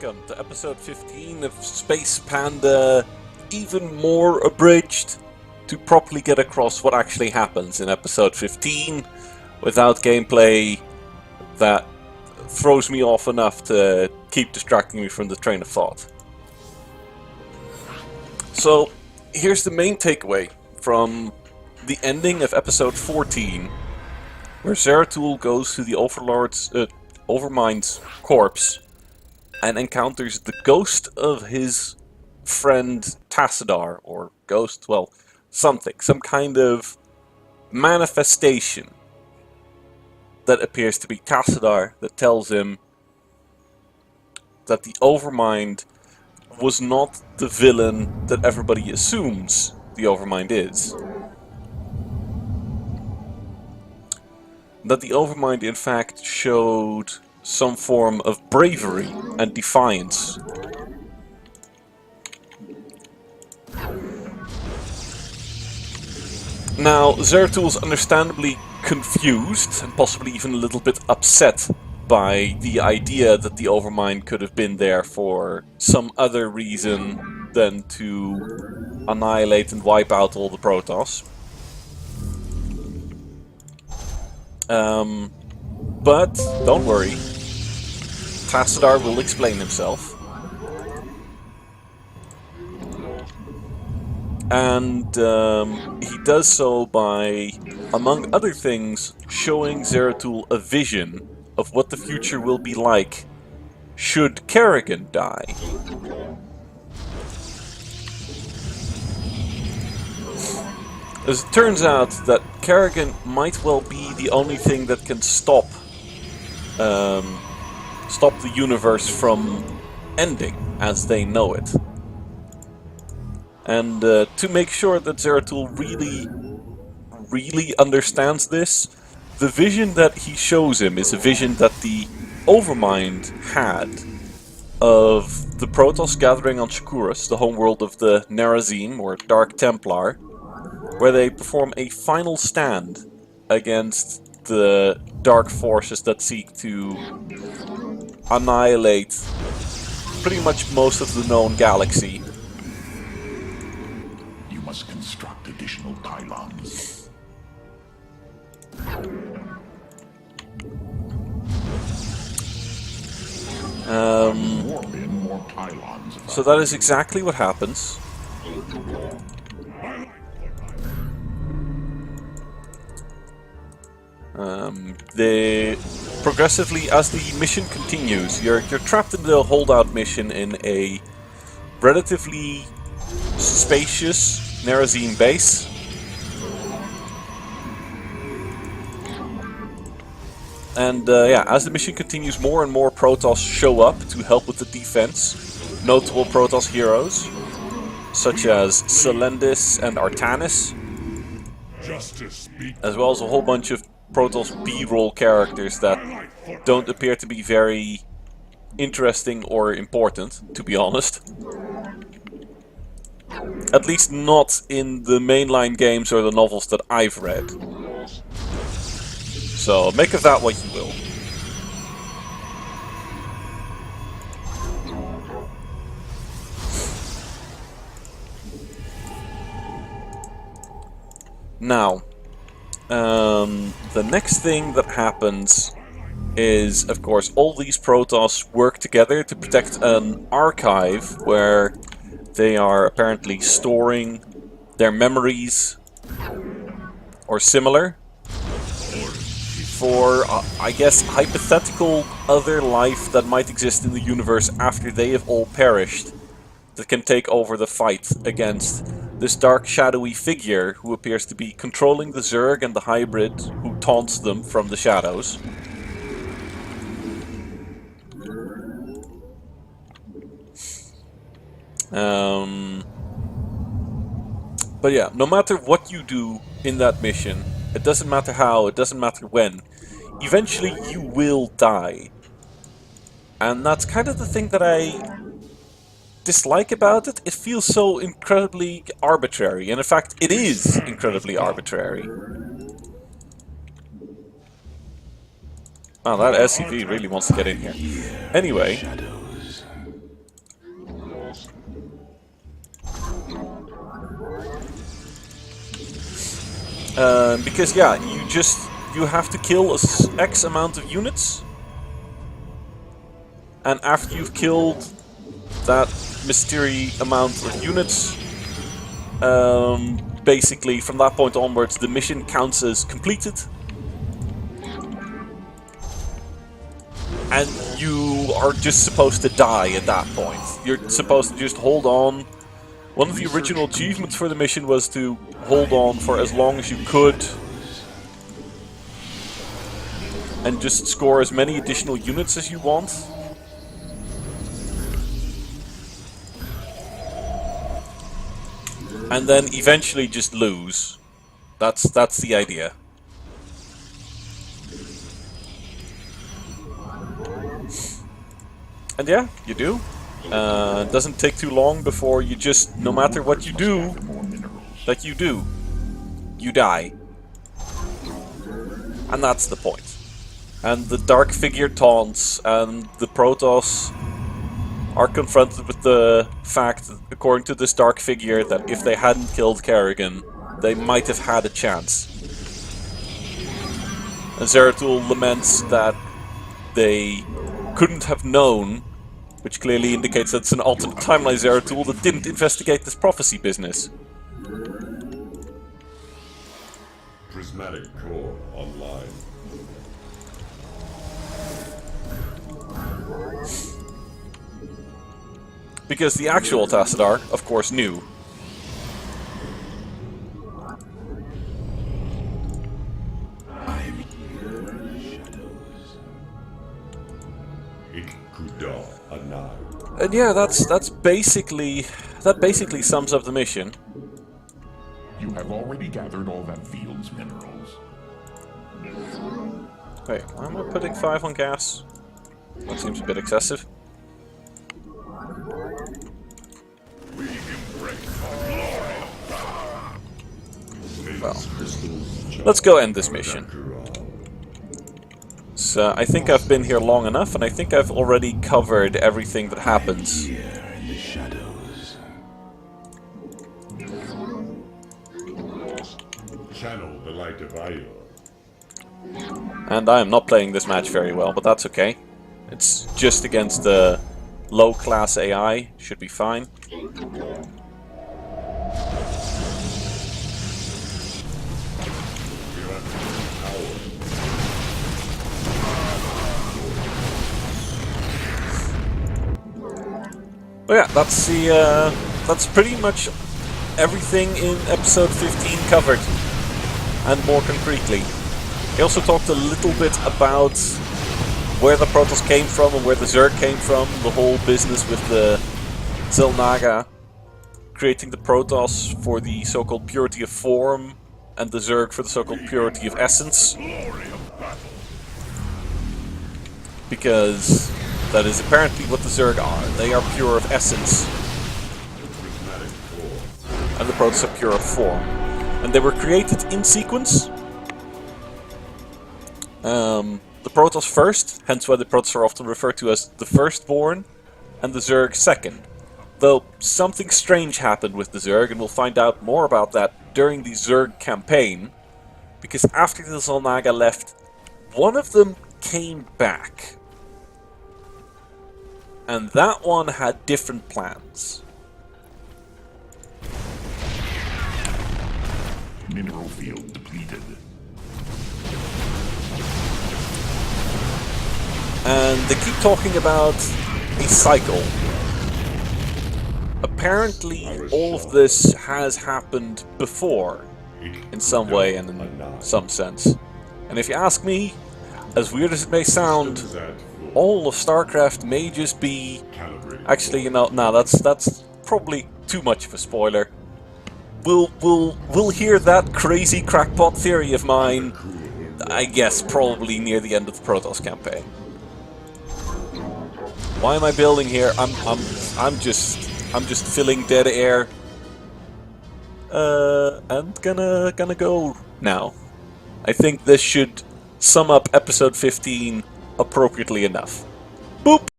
welcome to episode 15 of Space Panda, even more abridged, to properly get across what actually happens in episode 15 without gameplay that throws me off enough to keep distracting me from the train of thought. So, here's the main takeaway from the ending of episode 14, where Zeratul goes to the Overmind's corpse and encounters the ghost of his friend Tassadar, or ghost, well, something, some kind of manifestation that appears to be Tassadar that tells him that the Overmind was not the villain that everybody assumes the Overmind is. That the Overmind in fact showed some form of bravery and defiance. Now, Zeratul's understandably confused and possibly even a little bit upset by the idea that the Overmind could have been there for some other reason than to annihilate and wipe out all the Protoss. But don't worry, Tassadar will explain himself. And he does so by, among other things, showing Zeratul a vision of what the future will be like should Kerrigan die. As it turns out that Kerrigan might well be the only thing that can stop the universe from ending as they know it. And to make sure that Zeratul really understands this, the vision that he shows him is a vision that the Overmind had of the Protoss gathering on Shakuras, the homeworld of the Nerazim, or Dark Templar, where they perform a final stand against the dark forces that seek to annihilate pretty much most of the known galaxy. You must construct additional pylons. More pylons. So that is exactly what happens. Progressively, as the mission continues, you're trapped in the holdout mission in a relatively spacious Nerazim base. And yeah, as the mission continues, more and more Protoss show up to help with the defense. Notable Protoss heroes, such as Selendis and Artanis, as well as a whole bunch of Protoss B-roll characters that don't appear to be very interesting or important, to be honest. At least not in the mainline games or the novels that I've read. So, make of that what you will. Now, the next thing that happens is, of course, all these Protoss work together to protect an archive where they are apparently storing their memories or similar for, I guess, hypothetical other life that might exist in the universe after they have all perished, that can take over the fight against this dark, shadowy figure who appears to be controlling the Zerg and the hybrid who taunts them from the shadows. But yeah, no matter what you do in that mission, it doesn't matter how, it doesn't matter when, eventually you will die. And that's kind of the thing that I dislike about it. It feels so incredibly arbitrary, and in fact it is incredibly arbitrary. Wow, that SCV really wants to get in here. Anyway, Because yeah, you have to kill X amount of units, and after you've killed that mysterious amount of units, basically from that point onwards the mission counts as completed, and you are just supposed to die at that point. You're supposed to just hold on. One of the original achievements for the mission was to hold on for as long as you could and just score as many additional units as you want. And then eventually just lose. That's the idea. And yeah, you do. It doesn't take too long before you just, no matter what you do, you die. And that's the point. And the Dark Figure taunts and the Protoss are confronted with the fact, according to this Dark Figure, that if they hadn't killed Kerrigan, they might have had a chance. And Zeratul laments that they couldn't have known, which clearly indicates that it's an alternate timeline Zeratul that didn't investigate this prophecy business. Prismatic core online. Because the actual Tassadar, of course, knew. And yeah, that basically sums up the mission. You have already gathered all that field's minerals. Wait, why am I putting 5 on gas? That seems a bit excessive. Well, let's go end this mission. So I think I've been here long enough, and I think I've already covered everything that happens. Channel the light of Io. And I am not playing this match very well, but that's okay. It's just against the low-class AI, should be fine. Oh yeah, that's pretty much everything in episode 15 covered, and more concretely. I also talked a little bit about where the Protoss came from and where the Zerg came from, the whole business with the Xel'Naga creating the Protoss for the so-called purity of form, and the Zerg for the so-called purity of essence. Because that is apparently what the Zerg are. They are pure of essence. And the Protoss are pure of form. And they were created in sequence. The Protoss first, hence why the Protoss are often referred to as the firstborn, and the Zerg second. Though something strange happened with the Zerg, and we'll find out more about that during the Zerg campaign. Because after the Xel'Naga left, one of them came back. And that one had different plans. Mineral field depleted. And they keep talking about a cycle. Apparently, all of this has happened before, in some way and in some sense. And if you ask me, as weird as it may sound, all of StarCraft may just be... Actually, you know, no, that's probably too much of a spoiler. We'll hear that crazy crackpot theory of mine, I guess, probably near the end of the Protoss campaign. Why am I building here? I'm just filling dead air. And gonna go now. I think this should sum up episode 15 appropriately enough. Boop!